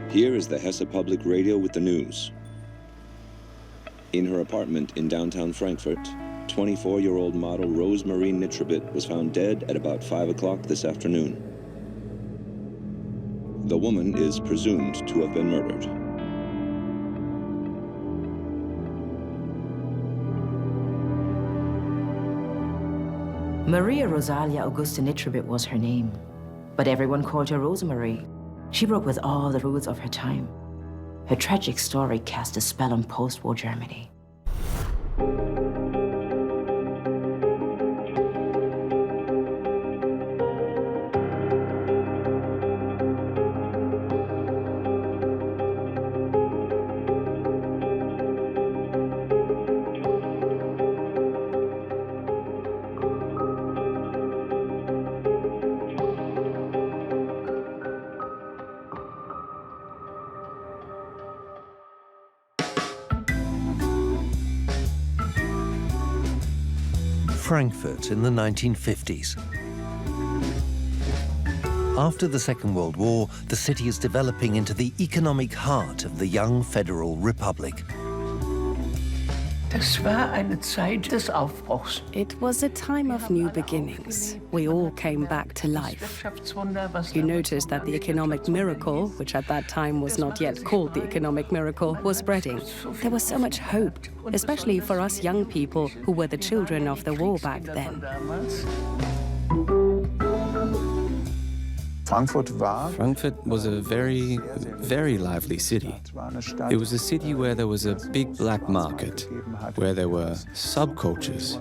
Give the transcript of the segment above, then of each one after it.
Here is the Hesse Public Radio with the news. In her apartment in downtown Frankfurt, 24-year-old model Rosemarie Nitribitt was found dead at about 5 o'clock this afternoon. The woman is presumed to have been murdered. Maria Rosalia Augusta Nitribitt was her name, but everyone called her Rosemarie. She broke with all the rules of her time. Her tragic story cast a spell on post-war Germany. Frankfurt in the 1950s. After the Second World War, the city is developing into the economic heart of the young Federal Republic. Das war eine Zeit des Aufbruchs. It was a time of new beginnings. We all came back to life. You noticed that the economic miracle, which at that time was not yet called the economic miracle, was spreading. There was so much hope, especially for us young people who were the children of the war back then. Frankfurt was a very, very lively city. It was a city where there was a big black market, where there were subcultures,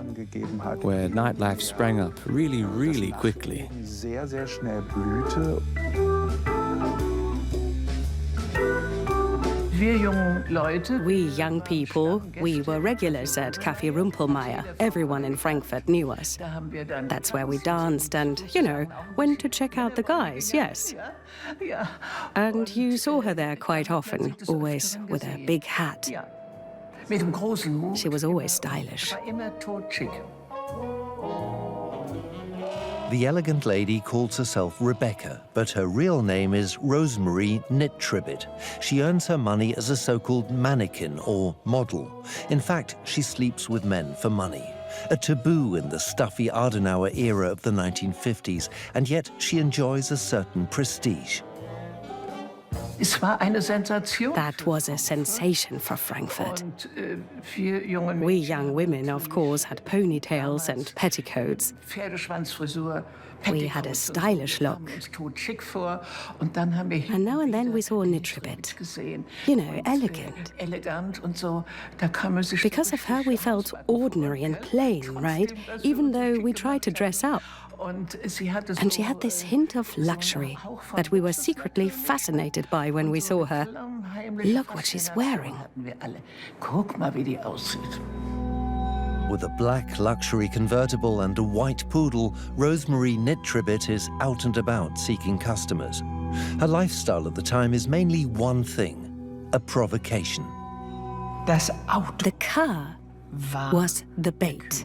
where nightlife sprang up really, really quickly. We young people, we were regulars at Café Rumpelmeier. Everyone in Frankfurt knew us. That's where we danced and, you know, went to check out the guys, yes. And you saw her there quite often, always with a big hat. She was always stylish. The elegant lady calls herself Rebecca, but her real name is Rosemarie Nitribitt. She earns her money as a so-called mannequin or model. In fact, she sleeps with men for money. A taboo in the stuffy Adenauer era of the 1950s, and yet she enjoys a certain prestige. That was a sensation for Frankfurt. We young women, of course, had ponytails and petticoats. We had a stylish look. And now and then we saw Nitribitt. You know, elegant. Because of her, we felt ordinary and plain, right? Even though we tried to dress up. And she had this hint of luxury that we were secretly fascinated by when we saw her. Look what she's wearing. With a black luxury convertible and a white poodle, Rosemarie Nitribitt is out and about seeking customers. Her lifestyle at the time is mainly one thing: a provocation. The car was the bait.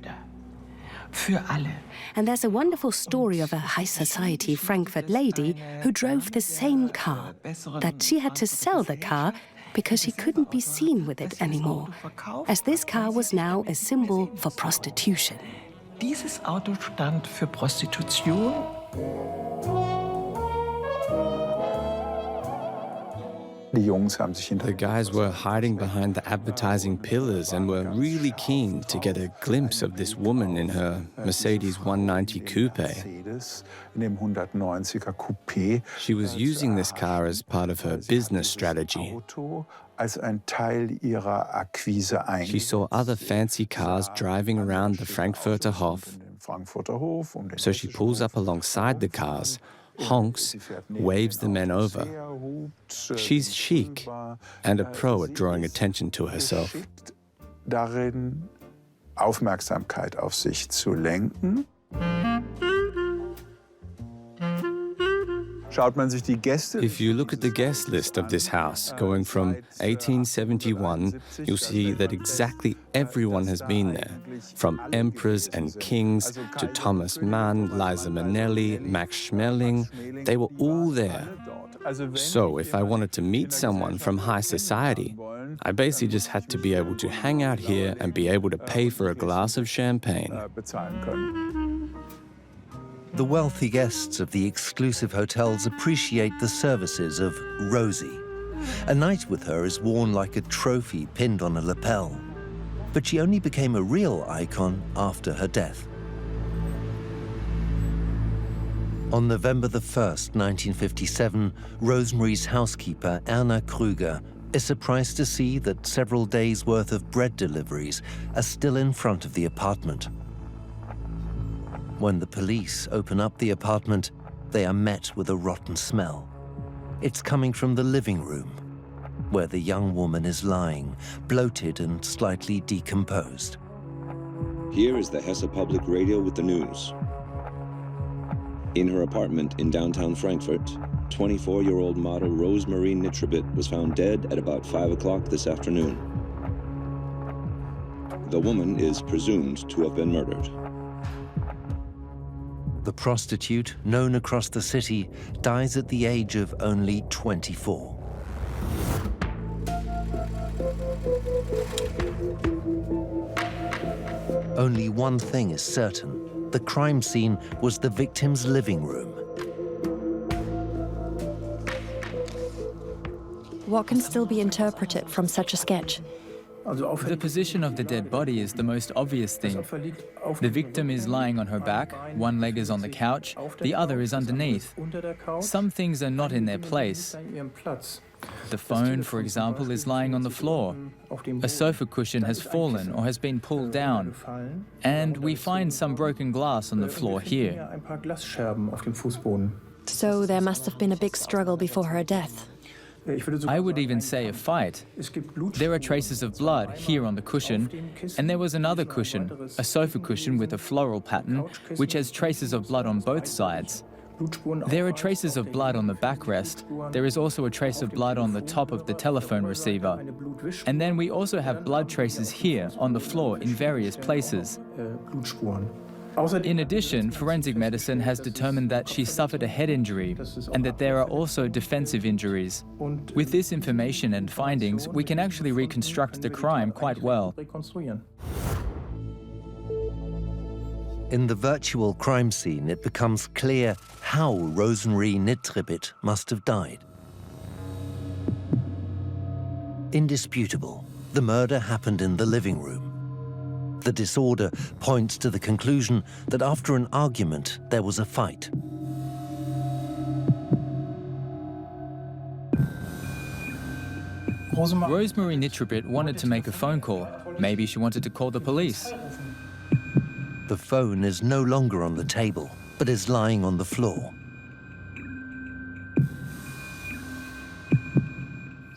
And there's a wonderful story of a high society Frankfurt lady who drove the same car, that she had to sell the car because she couldn't be seen with it anymore, as this car was now a symbol for prostitution. Dieses Auto stand für Prostitution. The guys were hiding behind the advertising pillars and were really keen to get a glimpse of this woman in her Mercedes 190 coupe. She was using this car as part of her business strategy. She saw other fancy cars driving around the Frankfurter Hof, so she pulls up alongside the cars, honks, waves the men over. She's chic and a pro at drawing attention to herself. Aufmerksamkeit auf sich zu lenken. If you look at the guest list of this house, going from 1871, you'll see that exactly everyone has been there, from emperors and kings to Thomas Mann, Liza Minnelli, Max Schmeling. They were all there. So if I wanted to meet someone from high society, I basically just had to be able to hang out here and be able to pay for a glass of champagne. The wealthy guests of the exclusive hotels appreciate the services of Rosie. A night with her is worn like a trophy pinned on a lapel. But she only became a real icon after her death. On November the 1st, 1957, Rosemarie's housekeeper, Erna Krüger, is surprised to see that several days' worth of bread deliveries are still in front of the apartment. When the police open up the apartment, they are met with a rotten smell. It's coming from the living room, where the young woman is lying, bloated and slightly decomposed. Here is the Hesse Public Radio with the news. In her apartment in downtown Frankfurt, 24-year-old model Rosemarie Nitribitt was found dead at about 5 o'clock this afternoon. The woman is presumed to have been murdered. The prostitute, known across the city, dies at the age of only 24. Only one thing is certain. The crime scene was the victim's living room. What can still be interpreted from such a sketch? The position of the dead body is the most obvious thing. The victim is lying on her back, one leg is on the couch, the other is underneath. Some things are not in their place. The phone, for example, is lying on the floor. A sofa cushion has fallen or has been pulled down. And we find some broken glass on the floor here. So there must have been a big struggle before her death. I would even say a fight. There are traces of blood here on the cushion, and there was another cushion, a sofa cushion with a floral pattern, which has traces of blood on both sides. There are traces of blood on the backrest. There is also a trace of blood on the top of the telephone receiver. And then we also have blood traces here on the floor in various places. In addition, forensic medicine has determined that she suffered a head injury and that there are also defensive injuries. With this information and findings, we can actually reconstruct the crime quite well. In the virtual crime scene, it becomes clear how Rosemarie Nitribitt must have died. Indisputable, the murder happened in the living room. The disorder points to the conclusion that after an argument, there was a fight. Rosemarie Nitribitt wanted to make a phone call. Maybe she wanted to call the police. The phone is no longer on the table, but is lying on the floor.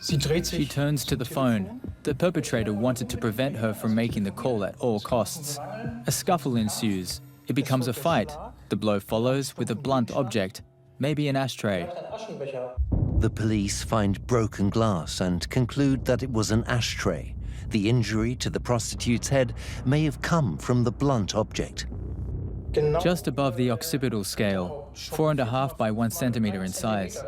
She turns to the phone. The perpetrator wanted to prevent her from making the call at all costs. A scuffle ensues. It becomes a fight. The blow follows with a blunt object, maybe an ashtray. The police find broken glass and conclude that it was an ashtray. The injury to the prostitute's head may have come from the blunt object. Just above the occipital scale, 4.5 by 1 centimeter in size.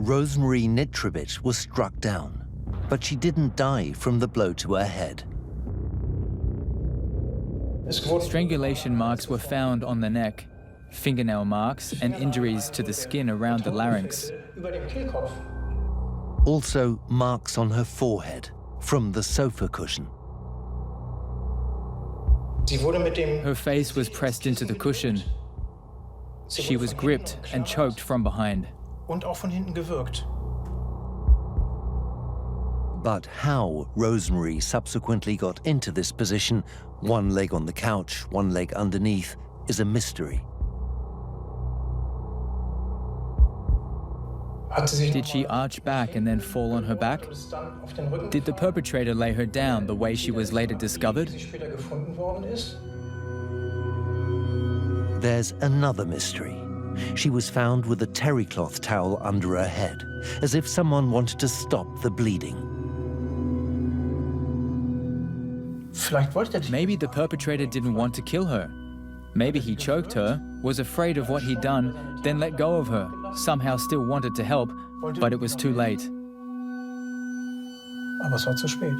Rosemarie Nitribitt was struck down, but she didn't die from the blow to her head. Strangulation marks were found on the neck, fingernail marks and injuries to the skin around the larynx. Also, marks on her forehead from the sofa cushion. Her face was pressed into the cushion. She was gripped and choked from behind. But how Rosemarie subsequently got into this position, one leg on the couch, one leg underneath, is a mystery. Did she arch back and then fall on her back? Did the perpetrator lay her down the way she was later discovered? There's another mystery. She was found with a terry cloth towel under her head, as if someone wanted to stop the bleeding. Maybe the perpetrator didn't want to kill her. Maybe he choked her, was afraid of what he'd done, then let go of her, somehow still wanted to help, but it was too late. Aber es war zu spät.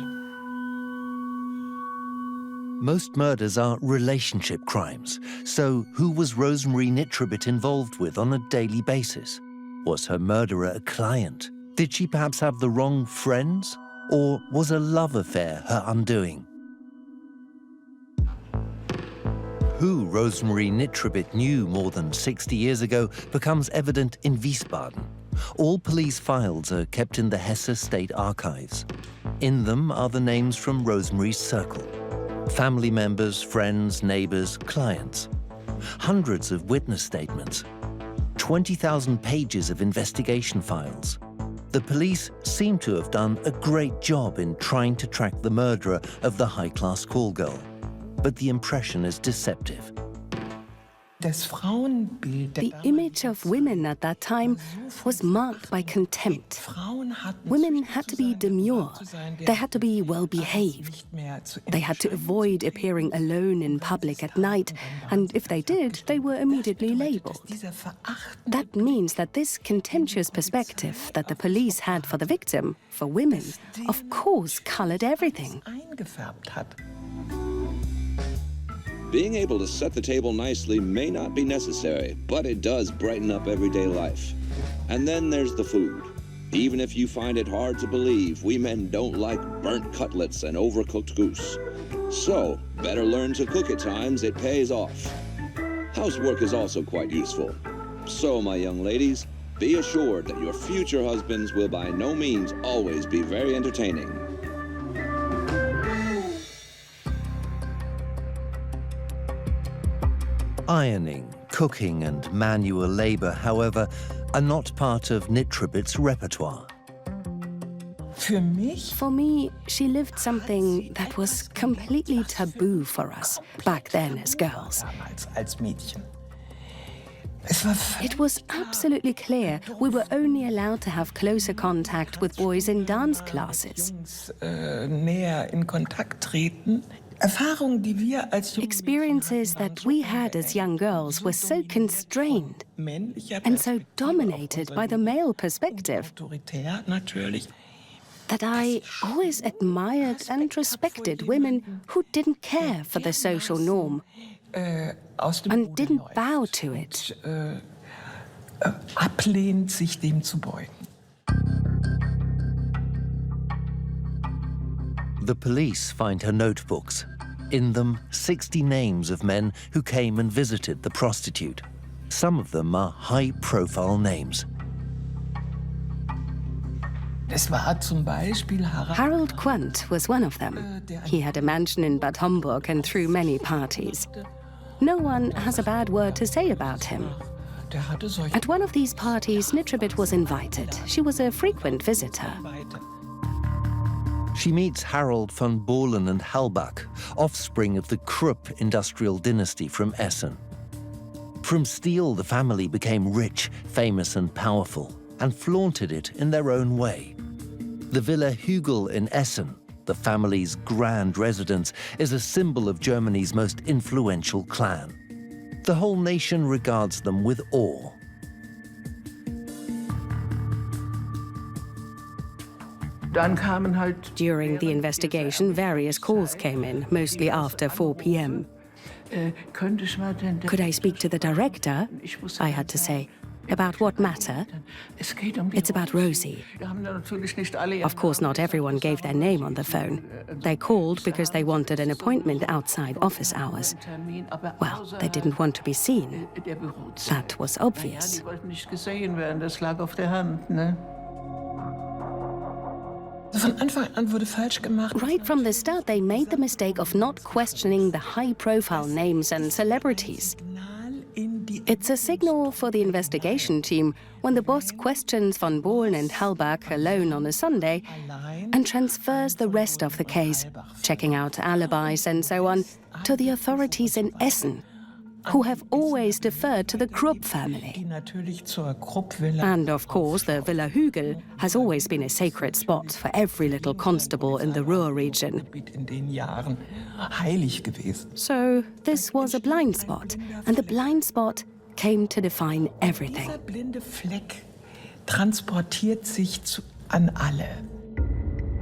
Most murders are relationship crimes, so who was Rosemarie Nitribitt involved with on a daily basis? Was her murderer a client? Did she perhaps have the wrong friends? Or was a love affair her undoing? Who Rosemarie Nitribitt knew more than 60 years ago becomes evident in Wiesbaden. All police files are kept in the Hesse State Archives. In them are the names from Rosemarie's circle. Family members, friends, neighbors, clients. Hundreds of witness statements. 20,000 pages of investigation files. The police seem to have done a great job in trying to track the murderer of the high-class call girl. But the impression is deceptive. The image of women at that time was marked by contempt. Women had to be demure. They had to be well-behaved. They had to avoid appearing alone in public at night, and if they did, they were immediately labeled. That means that this contemptuous perspective that the police had for the victim, for women, of course colored everything. Being able to set the table nicely may not be necessary, but it does brighten up everyday life. And then there's the food. Even if you find it hard to believe, we men don't like burnt cutlets and overcooked goose. So, better learn to cook at times, it pays off. Housework is also quite useful. So, my young ladies, be assured that your future husbands will by no means always be very entertaining. Ironing, cooking and manual labor, however, are not part of Nitribitt's repertoire. For me, she lived something that was completely taboo for us back then as girls. It was absolutely clear we were only allowed to have closer contact with boys in dance classes. Experiences that we had as young girls were so constrained and so dominated by the male perspective that I always admired and respected women who didn't care for the social norm and didn't bow to it. Ablehnt, sich dem zu beugen. The police find her notebooks. In them, 60 names of men who came and visited the prostitute. Some of them are high-profile names. Harold Quandt was one of them. He had a mansion in Bad Homburg and threw many parties. No one has a bad word to say about him. At one of these parties, Nitribitt was invited. She was a frequent visitor. She meets Harold von Bohlen and Hallbach, offspring of the Krupp industrial dynasty from Essen. From steel, the family became rich, famous and powerful, and flaunted it in their own way. The Villa Hügel in Essen, the family's grand residence, is a symbol of Germany's most influential clan. The whole nation regards them with awe. During the investigation, various calls came in, mostly after 4 p.m. Could I speak to the director? I had to say. About what matter? It's about Rosie. Of course, not everyone gave their name on the phone. They called because they wanted an appointment outside office hours. Well, they didn't want to be seen. That was obvious. Right from the start, they made the mistake of not questioning the high-profile names and celebrities. It's a signal for the investigation team when the boss questions von Bohlen and Hallbach alone on a Sunday and transfers the rest of the case, checking out alibis and so on, to the authorities in Essen, who have always deferred to the Krupp family. And of course, the Villa Hügel has always been a sacred spot for every little constable in the Ruhr region. So this was a blind spot, and the blind spot came to define everything. Dieser blinde Fleck transportiert sich an alle.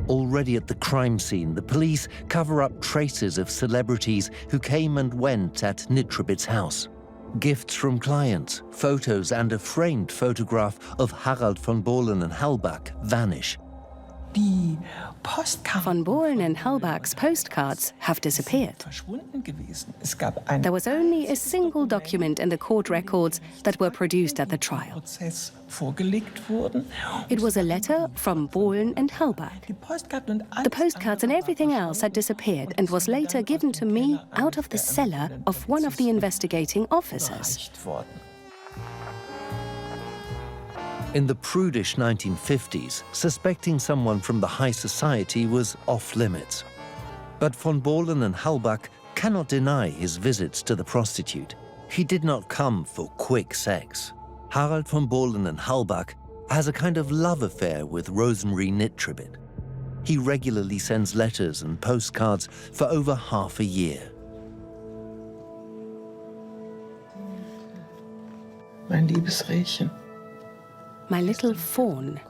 Already at the crime scene, the police cover up traces of celebrities who came and went at Nitribitt's house. Gifts from clients, photos, and a framed photograph of Harald von Bohlen and Hallbach vanish. Die Von Bohlen and Hallbach's postcards have disappeared. verschwunden gewesen. Es gab einen There was only a single document in the court records that were produced at the trial. Prozess vorgelegt wurden. It was a letter from Bohlen and Hallbach. Die Postkarten und alles The postcards and everything else had disappeared and was later given to me out of the cellar of one of the investigating officers. überreicht worden. In the prudish 1950s, suspecting someone from the high society was off limits. But von Bohlen and Hallbach cannot deny his visits to the prostitute. He did not come for quick sex. Harald von Bohlen and Hallbach has a kind of love affair with Rosemarie Nitribitt. He regularly sends letters and postcards for over half a year. Mein liebes Rehchen. My little fawn.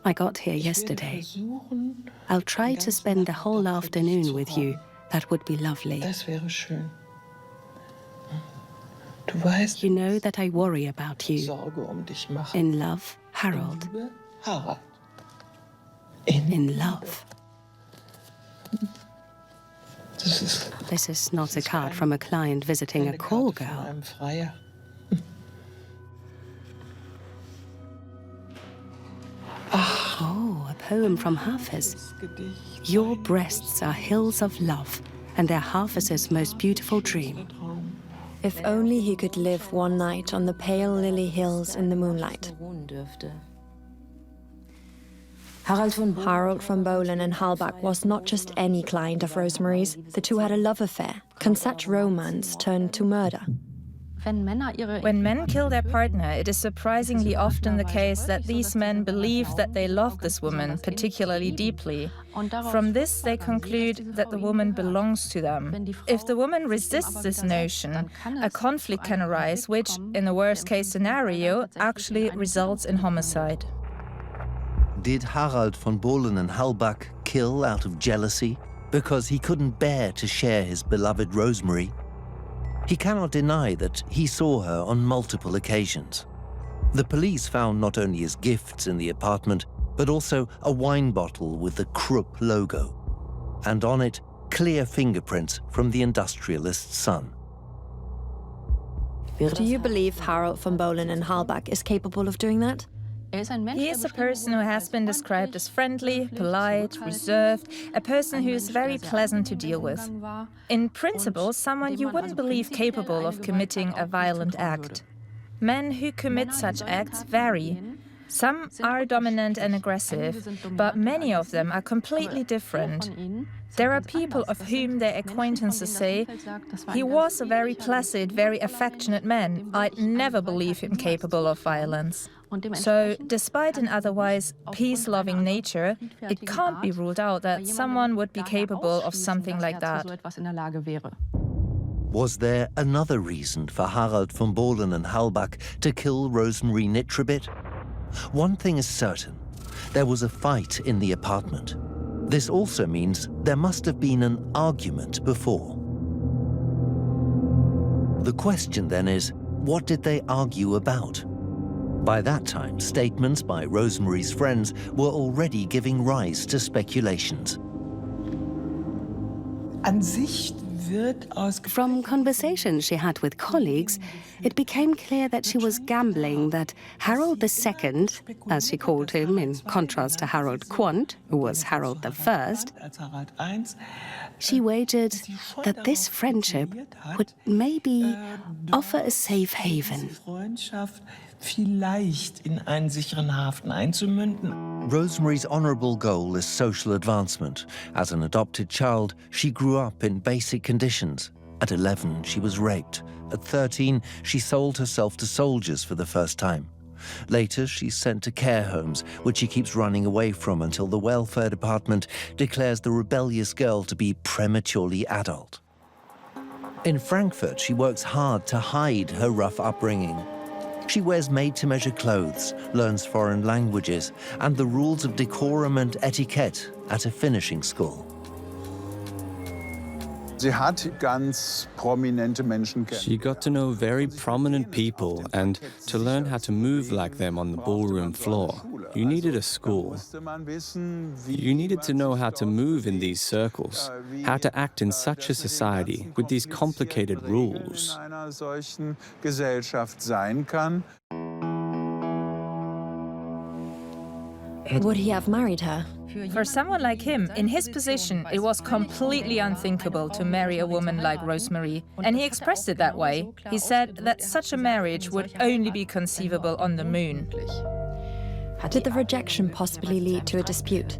I got here yesterday. I'll try to spend the whole afternoon with you. That would be lovely. Das wäre schön. Du weißt, You know that I worry about you. Sorge dich machen. In love, Harold. Liebe Harald. In love. Das This is not a card from a client visiting a call Karte von girl. einem Freier. Oh, a poem from Hafiz. Your breasts are hills of love, and they're Hafiz's most beautiful dream. If only he could live one night on the pale lily hills in the moonlight. Harold von Bohlen and Hallbach was not just any client of Rosemarie's. The two had a love affair. Can such romance turn to murder? When men kill their partner, it is surprisingly often the case that these men believe that they love this woman particularly deeply. From this, they conclude that the woman belongs to them. If the woman resists this notion, a conflict can arise, which, in the worst-case scenario, actually results in homicide. Did Harald von Bohlen and Hallbach kill out of jealousy because he couldn't bear to share his beloved Rosemarie? He cannot deny that he saw her on multiple occasions. The police found not only his gifts in the apartment, but also a wine bottle with the Krupp logo, and on it, clear fingerprints from the industrialist's son. Do you believe Harold von Bohlen and Hallbach is capable of doing that? He is a person who has been described as friendly, polite, reserved, a person who is very pleasant to deal with. In principle, someone you wouldn't believe capable of committing a violent act. Men who commit such acts vary. Some are dominant and aggressive, but many of them are completely different. There are people of whom their acquaintances say, "He was a very placid, very affectionate man. I'd never believe him capable of violence." So, despite an otherwise peace-loving nature, it can't be ruled out that someone would be capable of something like that. Was there another reason for Harald von Bohlen and Hallbach to kill Rosemarie Nitribitt? One thing is certain, there was a fight in the apartment. This also means there must have been an argument before. The question then is, what did they argue about? By that time, statements by Rosemarie's friends were already giving rise to speculations. An sich wird aus From conversations she had with colleagues, it became clear that she was gambling that Harold II, as she called him in contrast to Harold Quandt, who was Harold I, als Harald I, she wagered that this friendship would maybe offer a safe haven. Freundschaft vielleicht in einen sicheren Hafen einzumünden. Rosemarie's honorable goal is social advancement. As an adopted child, she grew up in basic conditions. At 11, she was raped. At 13, she sold herself to soldiers for the first time. Later, she's sent to care homes, which she keeps running away from until the welfare department declares the rebellious girl to be prematurely adult. In Frankfurt, she works hard to hide her rough upbringing. She wears made-to-measure clothes, learns foreign languages, and the rules of decorum and etiquette at a finishing school. Sie hat ganz prominente Menschen kennengelernt. She got to know very prominent people and to learn how to move like them on the ballroom floor. You needed a school. You needed to know how to move in these circles, how to act in such a society with these complicated rules. In einer solchen Gesellschaft sein kann. Would he have married her? For someone like him, in his position, it was completely unthinkable to marry a woman like Rosemarie, and he expressed it that way. He said that such a marriage would only be conceivable on the moon. Did the rejection possibly lead to a dispute?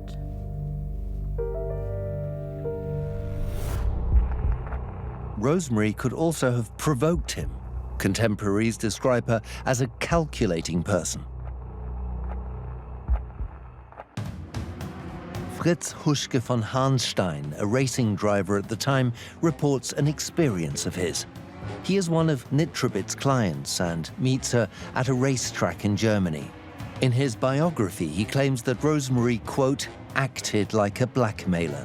Rosemarie could also have provoked him. Contemporaries describe her as a calculating person. Fritz Huschke von Hahnstein, a racing driver at the time, reports an experience of his. He is one of Nitribitt's clients and meets her at a racetrack in Germany. In his biography, he claims that Rosemarie, quote, acted like a blackmailer.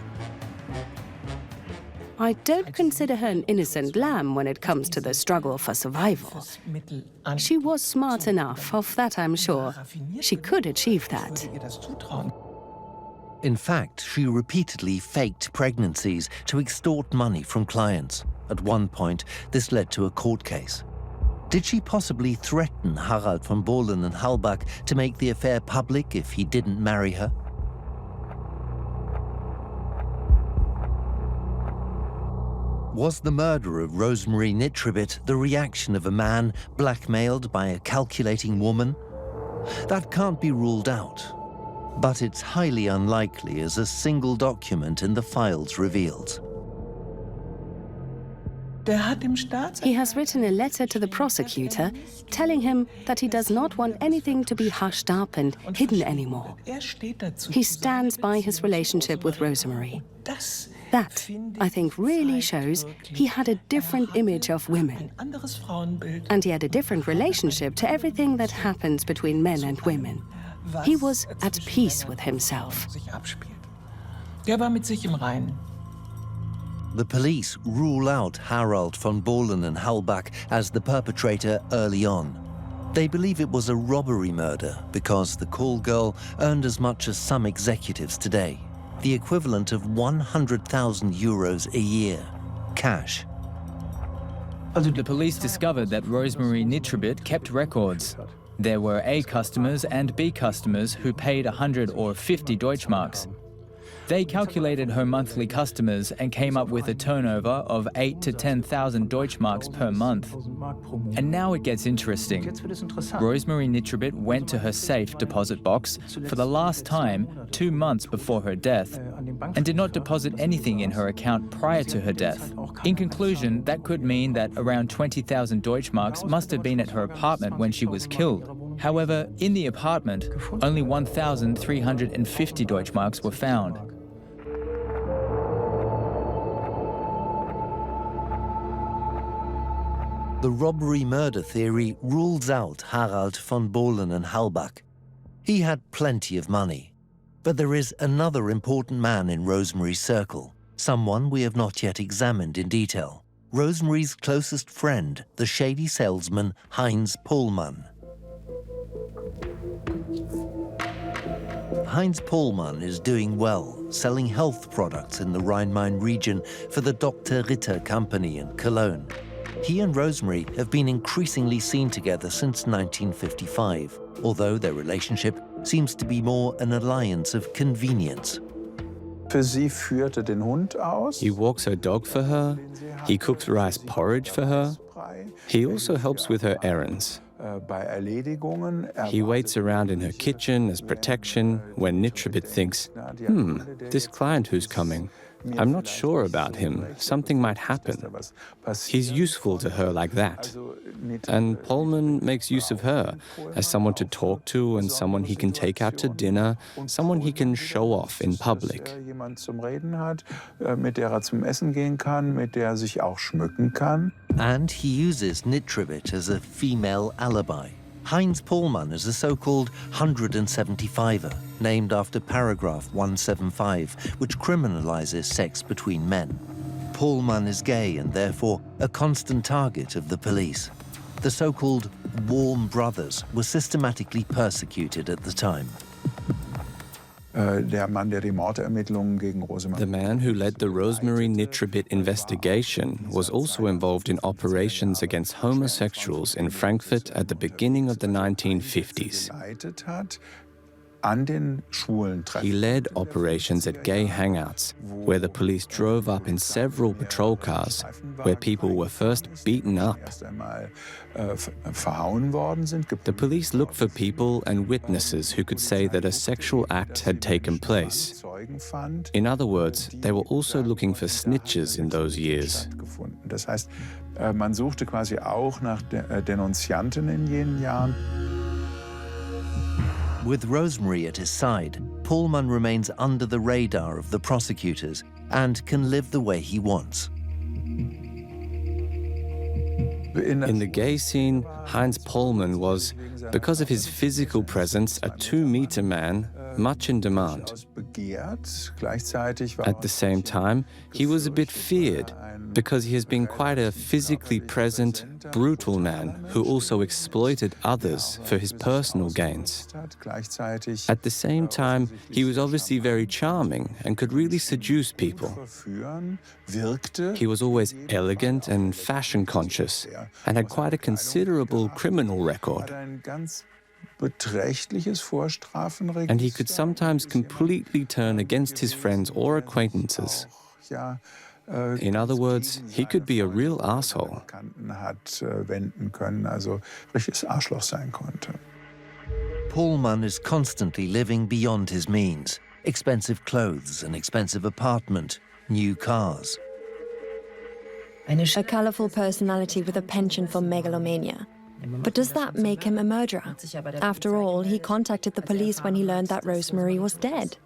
I don't consider her an innocent lamb when it comes to the struggle for survival. She was smart enough, of that I'm sure. She could achieve that. In fact, she repeatedly faked pregnancies to extort money from clients. At one point, this led to a court case. Did she possibly threaten Harald von Bohlen and Halbach to make the affair public if he didn't marry her? Was the murder of Rosemarie Nitribitt the reaction of a man blackmailed by a calculating woman? That can't be ruled out. But it's highly unlikely, as a single document in the files reveals. He has written a letter to the prosecutor telling him that he does not want anything to be hushed up and hidden anymore. He stands by his relationship with Rosemarie. That, I think, really shows he had a different image of women. And he had a different relationship to everything that happens between men and women. He was at peace with himself. The police rule out Harald von Bohlen and Halbach as the perpetrator early on. They believe it was a robbery murder because the call girl earned as much as some executives today, the equivalent of 100,000 euros a year, cash. The police discovered that Rosemarie Nitribitt kept records. There were A customers and B customers who paid 100 or 50 Deutschmarks. They calculated her monthly customers and came up with a turnover of 8,000 to 10,000 Deutschmarks per month. And now it gets interesting. Rosemarie Nitribitt went to her safe deposit box for the last time 2 months before her death and did not deposit anything in her account prior to her death. In conclusion, that could mean that around 20,000 Deutschmarks must have been at her apartment when she was killed. However, in the apartment, only 1,350 Deutschmarks were found. The robbery-murder theory rules out Harald von Bohlen and Halbach. He had plenty of money. But there is another important man in Rosemarie's circle, someone we have not yet examined in detail. Rosemarie's closest friend, the shady salesman Heinz Pulmann. Heinz Pulmann is doing well, selling health products in the Rhine-Main region for the Dr. Ritter company in Cologne. He and Rosemarie have been increasingly seen together since 1955, although their relationship seems to be more an alliance of convenience. Für sie führte den Hund aus. He walks her dog for her. He cooks rice porridge for her. He also helps with her errands. Bei Erledigungen. He waits around in her kitchen as protection when Nitribitt thinks, this client who's coming, I'm not sure about him. Something might happen. He's useful to her like that. And Pulmann makes use of her as someone to talk to and someone he can take out to dinner, someone he can show off in public. Jemand zum Reden hat, mit der zum Essen gehen kann, mit der sich auch schmücken kann. And he uses Nitribitt as a female alibi. Heinz Pulmann is a so-called 175er, named after paragraph 175, which criminalizes sex between men. Pulmann is gay and therefore a constant target of the police. The so-called warm brothers were systematically persecuted at the time. Der Mann, der die Mordermittlungen gegen Rosemarie. The man who led the Rosemarie Nitribitt investigation was also involved in operations against homosexuals in Frankfurt at the beginning of the 1950s. He led operations at gay hangouts, where the police drove up in several patrol cars, where people were first beaten up. The police looked for people and witnesses who could say that a sexual act had taken place. In other words, they were also looking for snitches in those years. Das heißt, man suchte quasi auch nach Denunzianten in jenen Jahren. With Rosemarie at his side, Pulmann remains under the radar of the prosecutors and can live the way he wants. In the gay scene, Heinz Pulmann was, because of his physical presence, a 2-meter man, much in demand. At the same time, he was a bit feared, because he has been quite a physically present, brutal man who also exploited others for his personal gains. At the same time, he was obviously very charming and could really seduce people. He was always elegant and fashion conscious and had quite a considerable criminal record. And he could sometimes completely turn against his friends or acquaintances. In other words, he could be a real asshole. Pulmann is constantly living beyond his means. Expensive clothes, an expensive apartment, new cars. A colourful personality with a penchant for megalomania. But does that make him a murderer? After all, he contacted the police when he learned that Rosemarie was dead.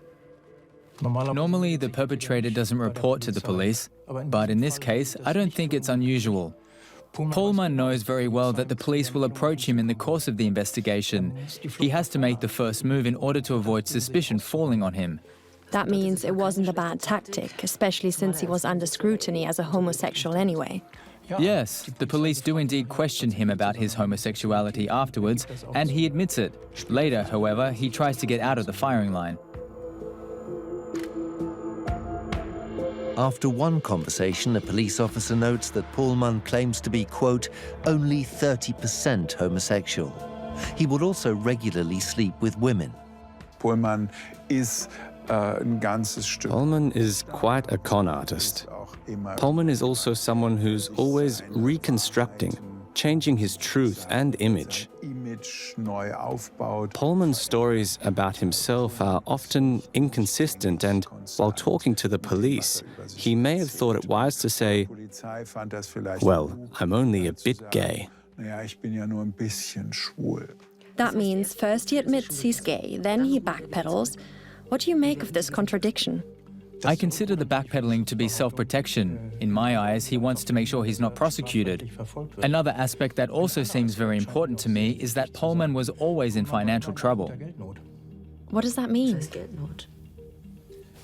Normally, the perpetrator doesn't report to the police, but in this case, I don't think it's unusual. Pulmann knows very well that the police will approach him in the course of the investigation. He has to make the first move in order to avoid suspicion falling on him. That means it wasn't a bad tactic, especially since he was under scrutiny as a homosexual anyway. Yes, the police do indeed question him about his homosexuality afterwards, and he admits it. Later, however, he tries to get out of the firing line. After one conversation, a police officer notes that Pulmann claims to be, quote, only 30% homosexual. He would also regularly sleep with women. Pulmann is Pulmann is quite a con artist. Pulmann is also someone who's always reconstructing, changing his truth and image. Pulmann's stories about himself are often inconsistent, and while talking to the police, he may have thought it wise to say, well, I'm only a bit gay. That means first he admits he's gay, then he backpedals. What do you make of this contradiction? I consider the backpedaling to be self-protection. In my eyes, he wants to make sure he's not prosecuted. Another aspect that also seems very important to me is that Pulmann was always in financial trouble. What does that mean?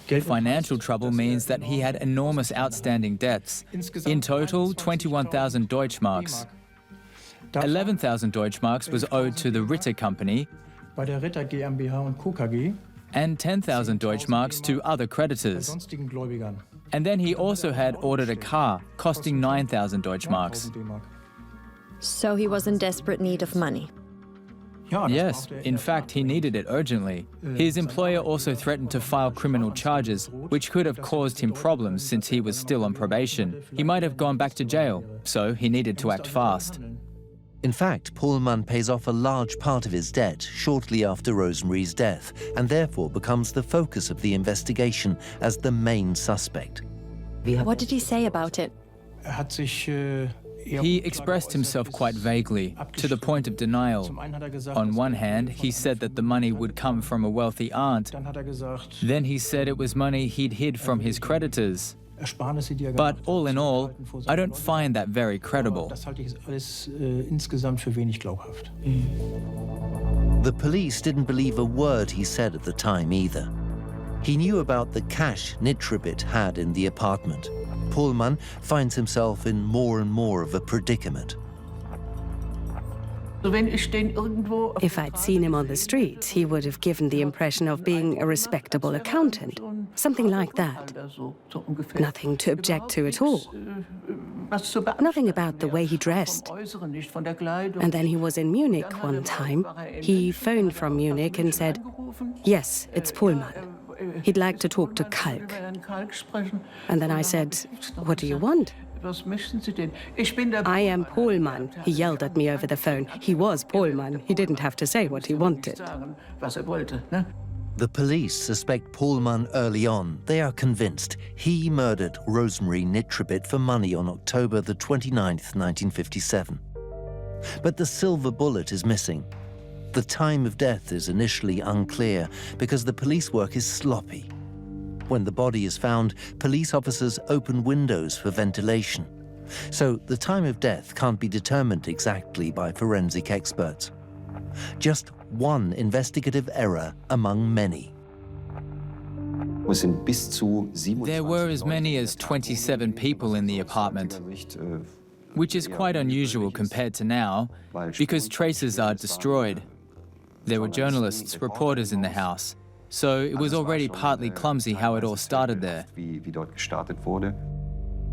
Financial trouble means that he had enormous outstanding debts. In total, 21,000 Deutschmarks. 11,000 Deutschmarks was owed to the Ritter Company, and 10,000 Deutschmarks to other creditors. And then he also had ordered a car, costing 9,000 Deutschmarks. So he was in desperate need of money. Yes, in fact, he needed it urgently. His employer also threatened to file criminal charges, which could have caused him problems since he was still on probation. He might have gone back to jail, so he needed to act fast. In fact, Pulmann pays off a large part of his debt shortly after Rosemarie's death, and therefore becomes the focus of the investigation as the main suspect. What did he say about it? He expressed himself quite vaguely, to the point of denial. On one hand, he said that the money would come from a wealthy aunt. Then he said it was money he'd hid from his creditors. But all in all, I don't find that very credible. The police didn't believe a word he said at the time either. He knew about the cash Nitribitt had in the apartment. Pulmann finds himself in more and more of a predicament. If I'd seen him on the street, he would have given the impression of being a respectable accountant. Something like that. Nothing to object to at all. Nothing about the way he dressed. And then he was in Munich one time. He phoned from Munich and said, "Yes, it's Pulmann. He'd like to talk to Kalk." And then I said, "What do you want?" "I am Pulmann," he yelled at me over the phone. He was Pulmann. He didn't have to say what he wanted. The police suspect Pulmann early on. They are convinced he murdered Rosemarie Nitribitt for money on October the 29th, 1957. But the silver bullet is missing. The time of death is initially unclear because the police work is sloppy. When the body is found, police officers open windows for ventilation. So the time of death can't be determined exactly by forensic experts. Just one investigative error among many. There were as many as 27 people in the apartment, which is quite unusual compared to now, because traces are destroyed. There were journalists, reporters in the house, so it was already partly clumsy how it all started there.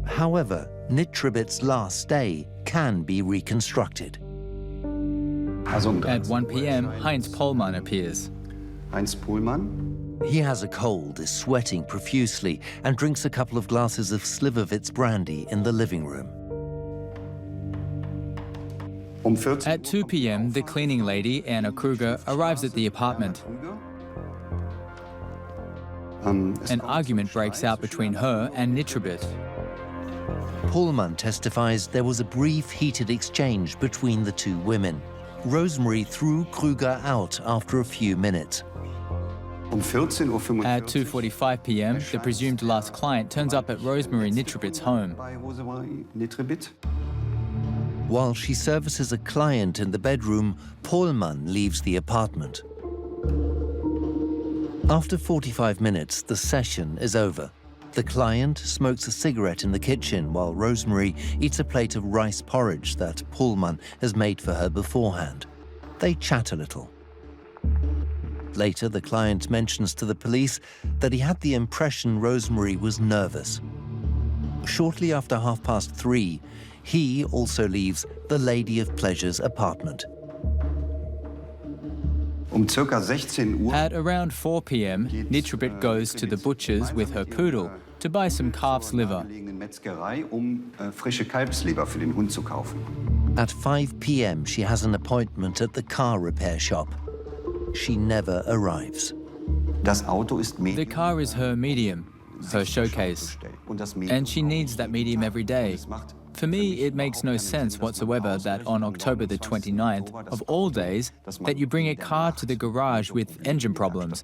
However, Nitribitt's last day can be reconstructed. At 1 p.m., Heinz Pulmann appears. Heinz Pulmann? He has a cold, is sweating profusely, and drinks a couple of glasses of Slivovitz brandy in the living room. At 2 p.m., the cleaning lady, Anna Kruger, arrives at the apartment. An argument breaks out between her and Nitribitt. Pulmann testifies there was a brief heated exchange between the two women. Rosemarie threw Kruger out after a few minutes. At 2:45 p.m., the presumed last client turns up at Rosemarie Nitribitt's home. While she services a client in the bedroom, Pulmann leaves the apartment. After 45 minutes, the session is over. The client smokes a cigarette in the kitchen while Rosemarie eats a plate of rice porridge that Pulmann has made for her beforehand. They chat a little. Later, the client mentions to the police that he had the impression Rosemarie was nervous. Shortly after 3:30, he also leaves the Lady of Pleasure's apartment. At around 4 p.m., Nitribitt goes to the butcher's with her poodle to buy some calf's liver. At 5 p.m., she has an appointment at the car repair shop. She never arrives. The car is her medium, her showcase, and she needs that medium every day. For me, it makes no sense whatsoever that on October the 29th, of all days, that you bring a car to the garage with engine problems,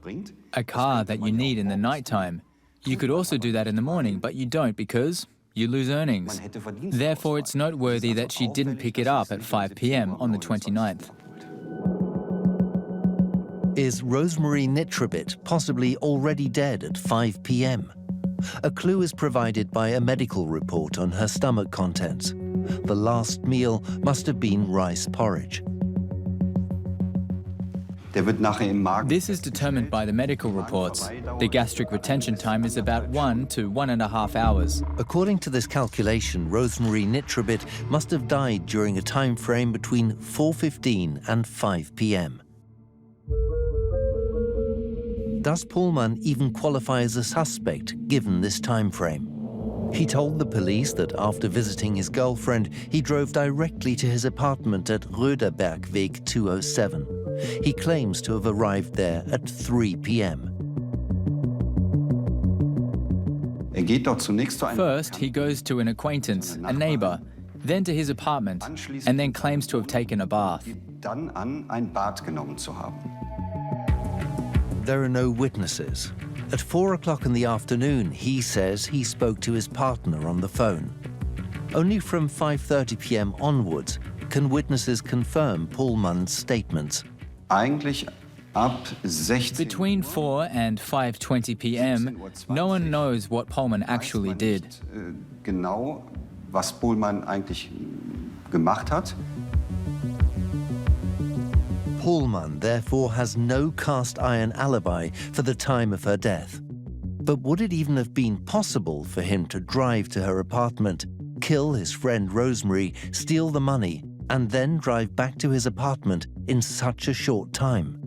a car that you need in the nighttime. You could also do that in the morning, but you don't because you lose earnings. Therefore, it's noteworthy that she didn't pick it up at 5 p.m. on the 29th. Is Rosemarie Nitribitt possibly already dead at 5 p.m.? A clue is provided by a medical report on her stomach contents. The last meal must have been rice porridge. This is determined by the medical reports. The gastric retention time is about 1 to 1.5 hours. According to this calculation, Rosemarie Nitribitt must have died during a time frame between 4:15 and 5 p.m. Does Pulmann even qualify as a suspect given this time frame? He told the police that after visiting his girlfriend, he drove directly to his apartment at Röderbergweg 207. He claims to have arrived there at 3 p.m. First, he goes to an acquaintance, a neighbor, then to his apartment, and then claims to have taken a bath. There are no witnesses. At 4 o'clock in the afternoon, he says he spoke to his partner on the phone. Only from 5:30 p.m. onwards can witnesses confirm Pulmann's statements. Between 4 and 5:20 p.m., no one knows what Pulmann actually did. Pulmann therefore has no cast iron alibi for the time of her death. But would it even have been possible for him to drive to her apartment, kill his friend Rosemarie, steal the money, and then drive back to his apartment in such a short time?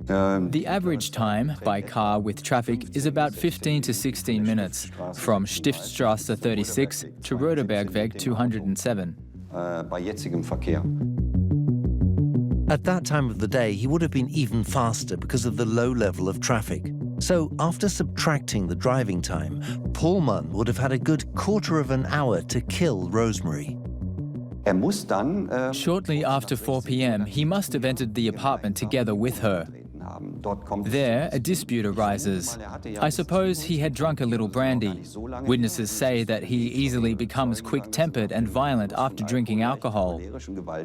The average time by car with traffic is about 15 to 16 minutes, from Stiftstraße 36 to Röderbergweg 207. At that time of the day, he would have been even faster because of the low level of traffic. So after subtracting the driving time, Pulmann would have had a good quarter of an hour to kill Rosemarie. Shortly after 4 p.m., he must have entered the apartment together with her. There, a dispute arises. I suppose he had drunk a little brandy. Witnesses say that he easily becomes quick-tempered and violent after drinking alcohol.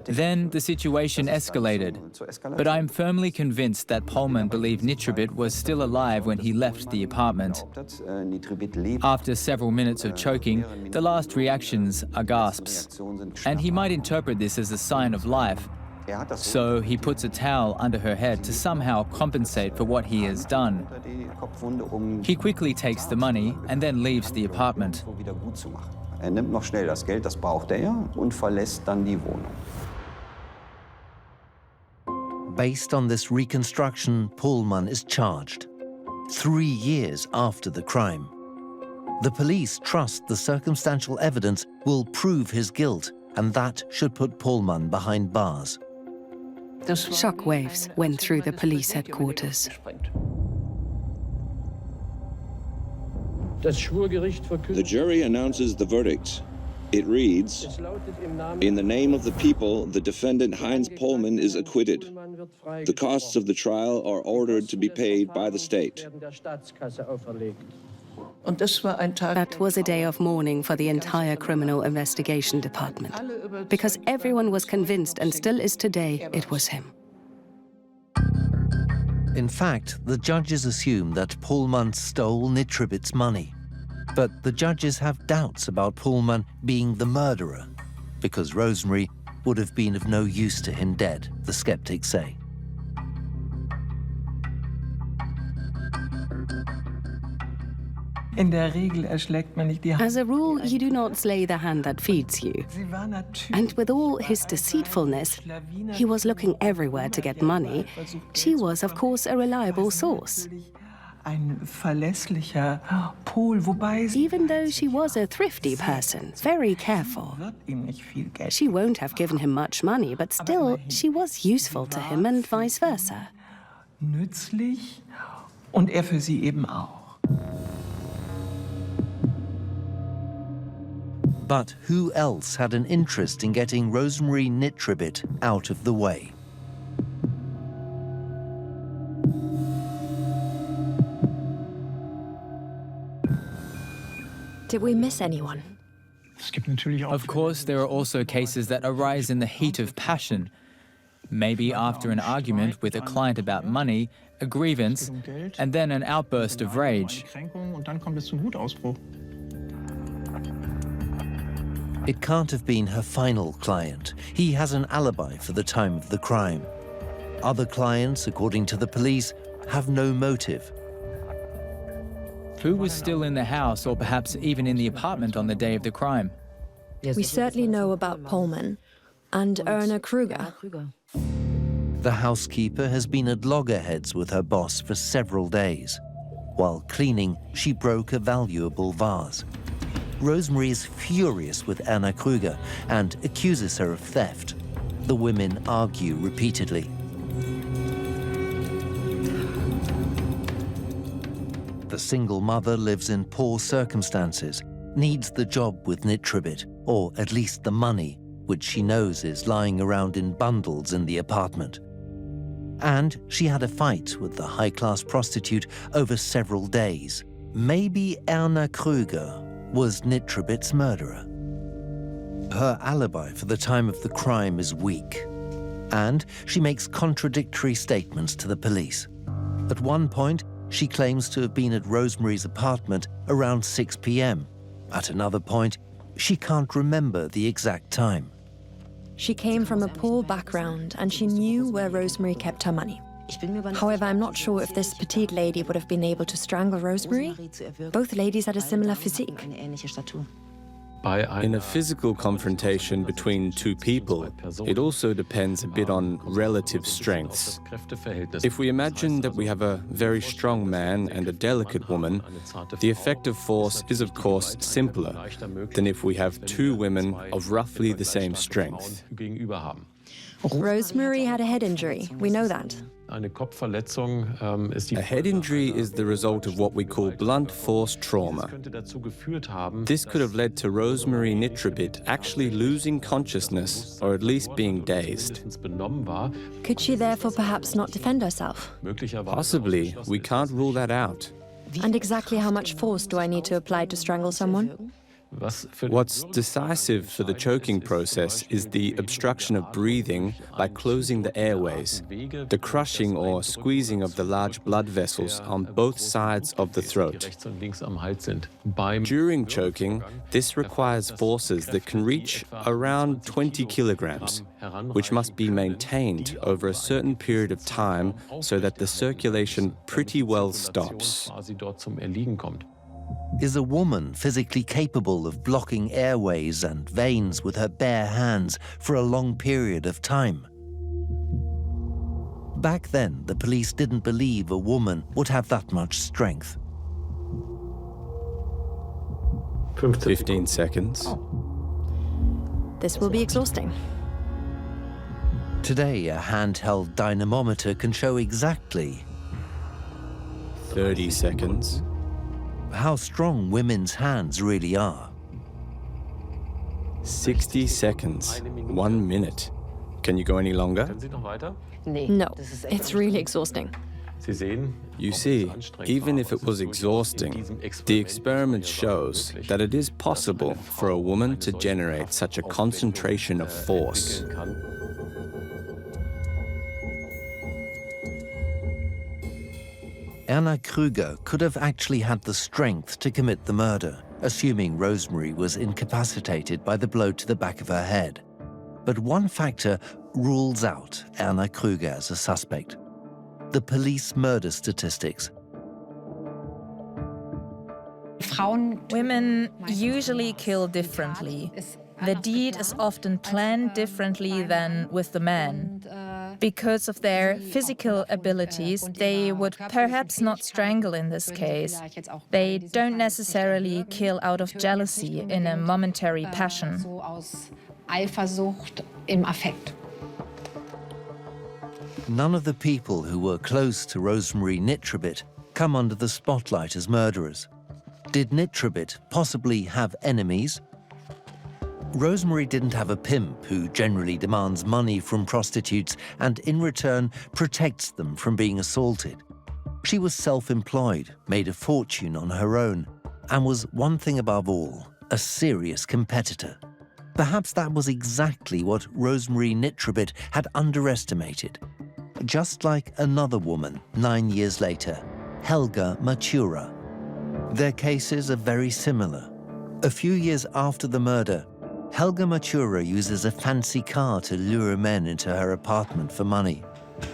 Then the situation escalated. But I'm firmly convinced that Pulmann believed Nitribitt was still alive when he left the apartment. After several minutes of choking, the last reactions are gasps. And he might interpret this as a sign of life. So he puts a towel under her head to somehow compensate for what he has done. He quickly takes the money and then leaves the apartment. Based on this reconstruction, Pulmann is charged 3 years after the crime. The police trust the circumstantial evidence will prove his guilt, and that should put Pulmann behind bars. Shockwaves went through the police headquarters. The jury announces the verdict. It reads, "In the name of the people, the defendant Heinz Pulmann is acquitted. The costs of the trial are ordered to be paid by the state." That was a day of mourning for the entire criminal investigation department, because everyone was convinced, and still is today, it was him. In fact, the judges assume that Pulmann stole Nitribitt's money. But the judges have doubts about Pulmann being the murderer, because Rosemarie would have been of no use to him dead, the skeptics say. As a rule, you do not slay the hand that feeds you. And with all his deceitfulness, he was looking everywhere to get money. She was, of course, a reliable source. Even though she was a thrifty person, very careful. She won't have given him much money, but still, she was useful to him and vice versa. Und für sie eben auch. But who else had an interest in getting Rosemarie Nitribitt out of the way? Did we miss anyone? Of course, there are also cases that arise in the heat of passion. Maybe after an argument with a client about money, a grievance, and then an outburst of rage. It can't have been her final client. He has an alibi for the time of the crime. Other clients, according to the police, have no motive. Who was still in the house or perhaps even in the apartment on the day of the crime? We certainly know about Pulmann and Erna Kruger. The housekeeper has been at loggerheads with her boss for several days. While cleaning, she broke a valuable vase. Rosemarie is furious with Anna Krüger and accuses her of theft. The women argue repeatedly. The single mother lives in poor circumstances, needs the job with Nitribitt, or at least the money, which she knows is lying around in bundles in the apartment. And she had a fight with the high-class prostitute over several days. Maybe Anna Krüger was Nitribitt's murderer. Her alibi for the time of the crime is weak, and she makes contradictory statements to the police. At one point, she claims to have been at Rosemarie's apartment around 6 p.m. At another point, she can't remember the exact time. She came from a poor background and she knew where Rosemarie kept her money. However, I'm not sure if this petite lady would have been able to strangle Rosemarie. Both ladies had a similar physique. In a physical confrontation between two people, it also depends a bit on relative strengths. If we imagine that we have a very strong man and a delicate woman, the effective force is of course simpler than if we have two women of roughly the same strength. Rosemarie had a head injury, we know that. A head injury is the result of what we call blunt force trauma. This could have led to Rosemarie Nitribitt actually losing consciousness, or at least being dazed. Could she therefore perhaps not defend herself? Possibly. We can't rule that out. And exactly how much force do I need to apply to strangle someone? What's decisive for the choking process is the obstruction of breathing by closing the airways, the crushing or squeezing of the large blood vessels on both sides of the throat. During choking, this requires forces that can reach around 20 kilograms, which must be maintained over a certain period of time so that the circulation pretty well stops. Is a woman physically capable of blocking airways and veins with her bare hands for a long period of time? Back then, the police didn't believe a woman would have that much strength. 15 seconds. This will be exhausting. Today, a handheld dynamometer can show exactly 30 seconds. How strong women's hands really are. 60 seconds. 1 minute. Can you go any longer? No, it's really exhausting. You see, even if it was exhausting, the experiment shows that it is possible for a woman to generate such a concentration of force. Anna Krüger could have actually had the strength to commit the murder, assuming Rosemarie was incapacitated by the blow to the back of her head. But one factor rules out Anna Krüger as a suspect: the police murder statistics. Women usually kill differently. The deed is often planned differently than with the men. Because of their physical abilities, they would perhaps not strangle in this case. They don't necessarily kill out of jealousy in a momentary passion. None of the people who were close to Rosemarie Nitribitt come under the spotlight as murderers. Did Nitribitt possibly have enemies? Rosemarie didn't have a pimp who generally demands money from prostitutes and in return protects them from being assaulted. She was self-employed, made a fortune on her own, and was, one thing above all, a serious competitor. Perhaps that was exactly what Rosemarie Nitribitt had underestimated. Just like another woman 9 years later, Helga Matura. Their cases are very similar. A few years after the murder, Helga Matura uses a fancy car to lure men into her apartment for money.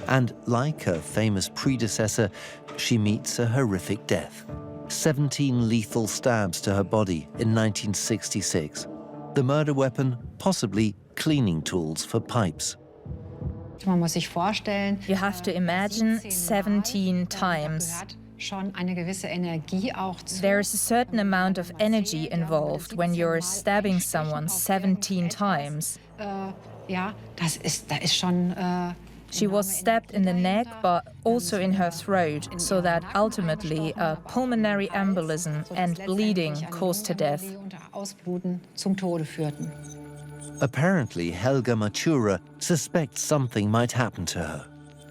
And like her famous predecessor, she meets a horrific death. 17 lethal stabs to her body in 1966. The murder weapon, possibly cleaning tools for pipes. You have to imagine 17 times. There's a certain amount of energy involved when you're stabbing someone 17 times. She was stabbed in the neck, but also in her throat, so that ultimately a pulmonary embolism and bleeding caused her death. Apparently, Helga Matura suspects something might happen to her.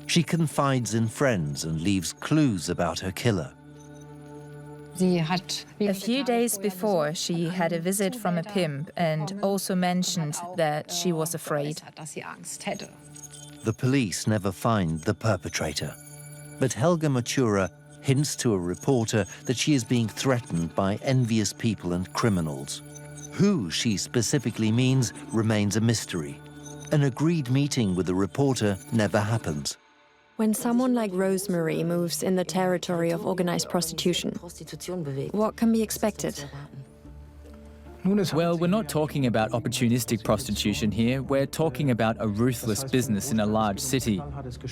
She confides in friends and leaves clues about her killer. A few days before, she had a visit from a pimp and also mentioned that she was afraid. The police never find the perpetrator, but Helga Matura hints to a reporter that she is being threatened by envious people and criminals. Who she specifically means remains a mystery. An agreed meeting with the reporter never happens. When someone like Rosemarie moves in the territory of organized prostitution, what can be expected? Well, we're not talking about opportunistic prostitution here. We're talking about a ruthless business in a large city.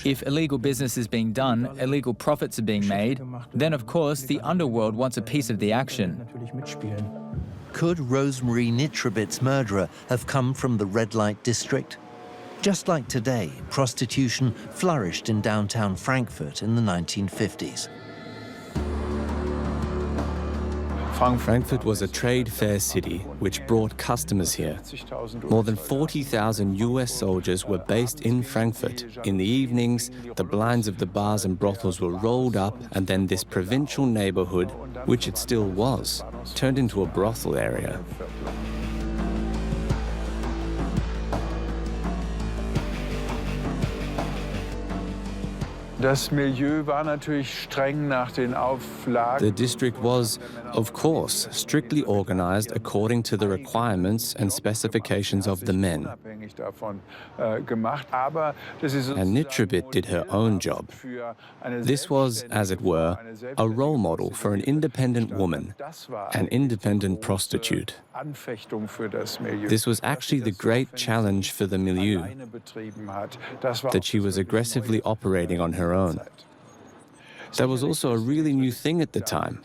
If illegal business is being done, illegal profits are being made, then of course the underworld wants a piece of the action. Could Rosemarie Nitribitt's murderer have come from the red light district? Just like today, prostitution flourished in downtown Frankfurt in the 1950s. Frankfurt was a trade fair city which brought customers here. More than 40,000 US soldiers were based in Frankfurt. In the evenings, the blinds of the bars and brothels were rolled up, and then this provincial neighborhood, which it still was, turned into a brothel area. The district was, of course, strictly organized according to the requirements and specifications of the men. And Nitribitt did her own job. This was, as it were, a role model for an independent woman, an independent prostitute. This was actually the great challenge for the milieu, that she was aggressively operating on her own. That was also a really new thing at the time.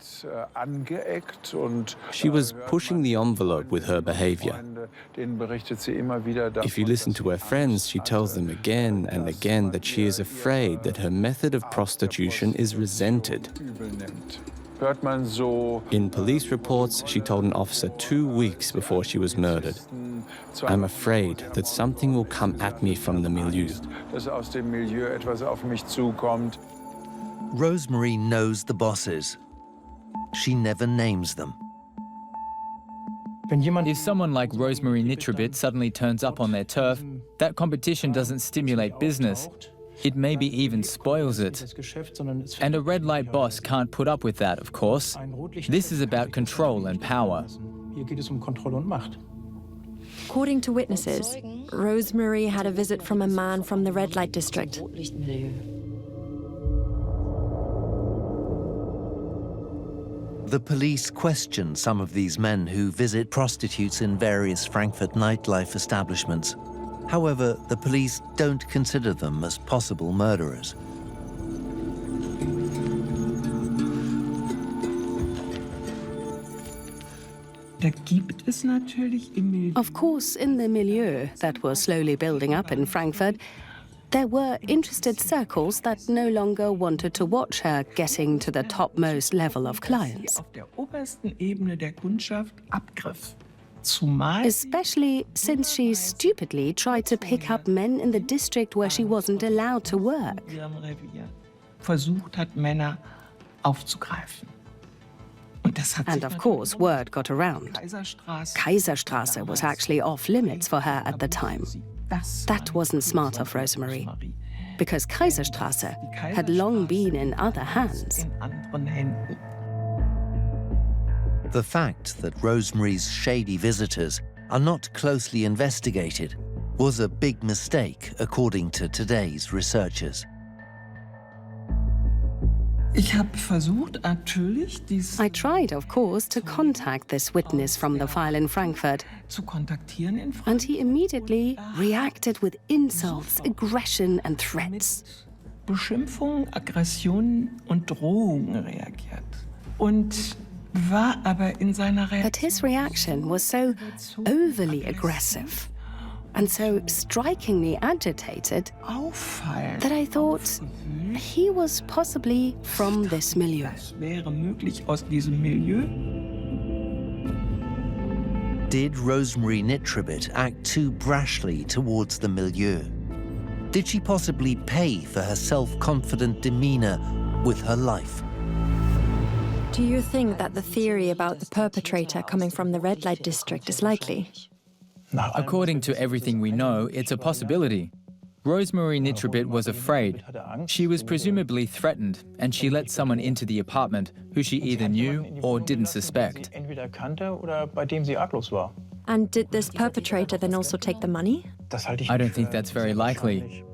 She was pushing the envelope with her behavior. If you listen to her friends, she tells them again and again that she is afraid that her method of prostitution is resented. In police reports, she told an officer 2 weeks before she was murdered, "I'm afraid that something will come at me from the milieu." Rosemarie knows the bosses. She never names them. If someone like Rosemarie Nitribitt suddenly turns up on their turf, that competition doesn't stimulate business. It maybe even spoils it. And a red light boss can't put up with that, of course. This is about control and power. According to witnesses, Rosemarie had a visit from a man from the red light district. The police question some of these men who visit prostitutes in various Frankfurt nightlife establishments. However, the police don't consider them as possible murderers. Of course, in the milieu that was slowly building up in Frankfurt, there were interested circles that no longer wanted to watch her getting to the topmost level of clients. Especially since she stupidly tried to pick up men in the district where she wasn't allowed to work. And of course, word got around. Kaiserstraße was actually off limits for her at the time. That wasn't smart of Rosemarie, because Kaiserstraße had long been in other hands. The fact that Rosemarie's shady visitors are not closely investigated was a big mistake, according to today's researchers. I tried, of course, to contact this witness from the file in Frankfurt, and he immediately reacted with insults, aggression and threats. Beschimpfungen, Aggressionen und Drohungen reagiert. Und war aber in seiner But his reaction was so overly aggressive and so strikingly agitated that I thought he was possibly from this milieu. Das wäre möglich aus diesem Milieu. Did Rosemarie Nitribitt act too brashly towards the milieu? Did she possibly pay for her self-confident demeanor with her life? Do you think that the theory about the perpetrator coming from the red light district is likely? According to everything we know, it's a possibility. Rosemarie Nitribitt was afraid. She was presumably threatened, and she let someone into the apartment who she either knew or didn't suspect. And did this perpetrator then also take the money? I don't think that's very likely.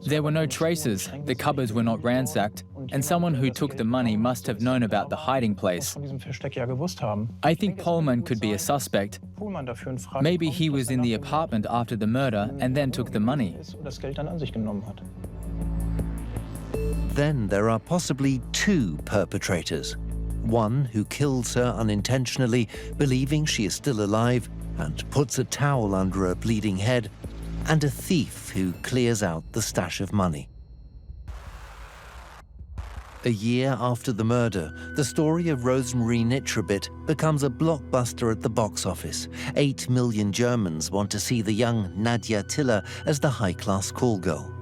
There were no traces, the cupboards were not ransacked, and someone who took the money must have known about the hiding place. I think Pulmann could be a suspect. Maybe he was in the apartment after the murder and then took the money. Then there are possibly two perpetrators. One who kills her unintentionally, believing she is still alive, and puts a towel under her bleeding head, and a thief who clears out the stash of money. A year after the murder, the story of Rosemarie Nitribitt becomes a blockbuster at the box office. 8 million Germans want to see the young Nadja Tiller as the high-class call girl.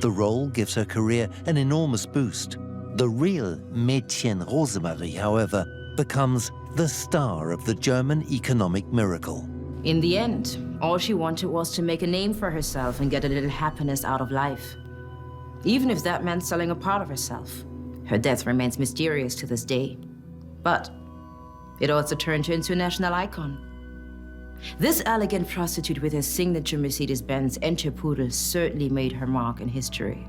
The role gives her career an enormous boost. The real Mädchen Rosemarie, however, becomes the star of the German economic miracle. In the end, all she wanted was to make a name for herself and get a little happiness out of life. Even if that meant selling a part of herself. Her death remains mysterious to this day. But it also turned her into a national icon. This elegant prostitute with her signature Mercedes-Benz and her poodle certainly made her mark in history.